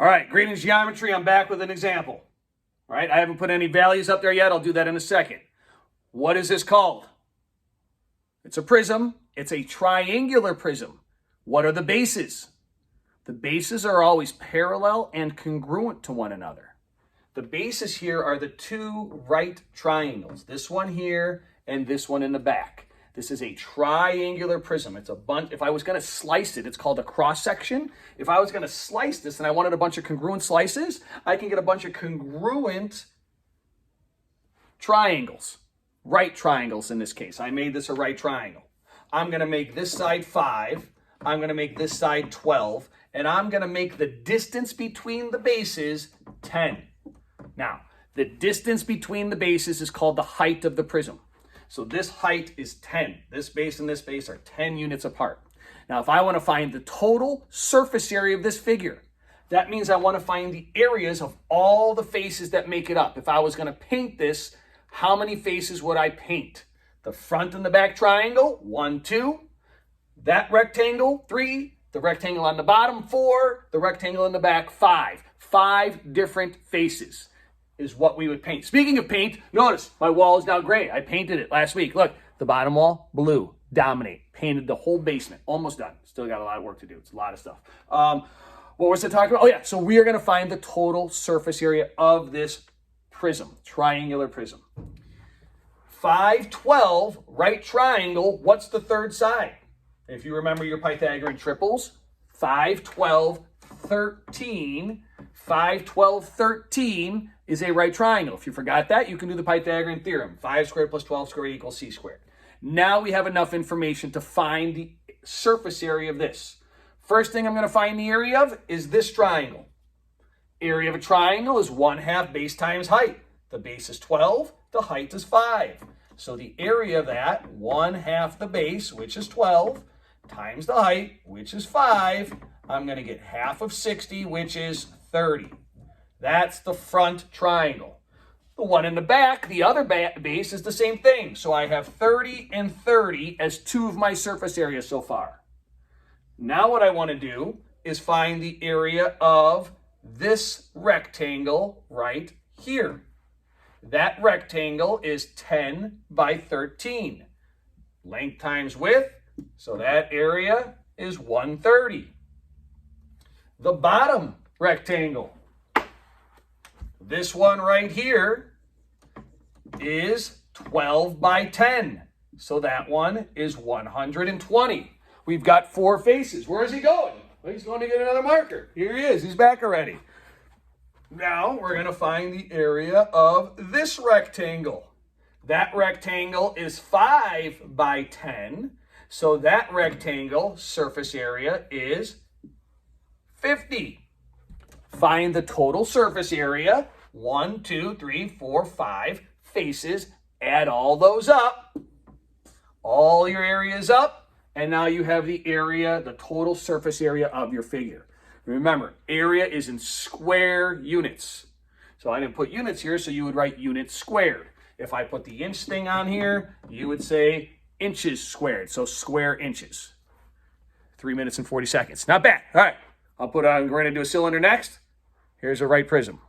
All right, grading geometry, I'm back with an example. All right, I haven't put any values up there yet. I'll do that in a second. What is this called? It's a prism. It's a triangular prism. What are the bases? The bases are always parallel and congruent to one another. The bases here are the two right triangles. This one here and this one in the back. This is a triangular prism. It's a bunch. If I was going to slice it, it's called a cross section. If I was going to slice this and I wanted a bunch of congruent slices, I can get a bunch of congruent triangles. Right triangles in this case. I made this a right triangle. I'm going to make this side 5. I'm going to make this side 12. And I'm going to make the distance between the bases 10. Now, the distance between the bases is called the height of the prism. So this height is 10. This base and this base are 10 units apart. Now, if I want to find the total surface area of this figure, that means I want to find the areas of all the faces that make it up. If I was going to paint this, how many faces would I paint? The front and the back triangle, 1, 2. That rectangle, 3. The rectangle on the bottom, 4. The rectangle in the back, 5. 5 different faces is what we would paint. Speaking of paint, notice my wall is now gray. I painted it last week. Look, the bottom wall, blue, dominate. Painted the whole basement. Almost done. Still got a lot of work to do. It's a lot of stuff. What was I talking about? Oh yeah, so we are going to find the total surface area of this prism, triangular prism. 512, right triangle, what's the third side? If you remember your Pythagorean triples, 5, 12, 13. 5, 12, 13 is a right triangle. If you forgot that, you can do the Pythagorean theorem. 5 squared plus 12 squared equals c squared. Now we have enough information to find the surface area of this. First thing I'm going to find the area of is this triangle. Area of a triangle is 1/2 base times height. The base is 12, the height is 5. So the area of that, 1/2 the base, which is 12, times the height, which is 5, I'm going to get half of 60, which is 30. That's the front triangle. The one in the back, the other base, is the same thing. So I have 30 and 30 as 2 of my surface areas so far. Now what I want to do is find the area of this rectangle right here. That rectangle is 10 by 13. Length times width, so that area is 130. The bottom rectangle, this one right here, is 12 by 10. So that one is 120. We've got 4 faces. Where is he going? Well, he's going to get another marker. Here he is. He's back already. Now we're going to find the area of this rectangle. That rectangle is 5 by 10. So that rectangle surface area is 50. Find the total surface area. 1, 2, 3, 4, 5 faces. Add all those up. All your areas up. And now you have the area, the total surface area of your figure. Remember, area is in square units. So I didn't put units here, so you would write units squared. If I put the inch thing on here, you would say inches squared. So square inches. 3 minutes and 40 seconds. Not bad. All right. We're going to do a cylinder next. Here's a right prism.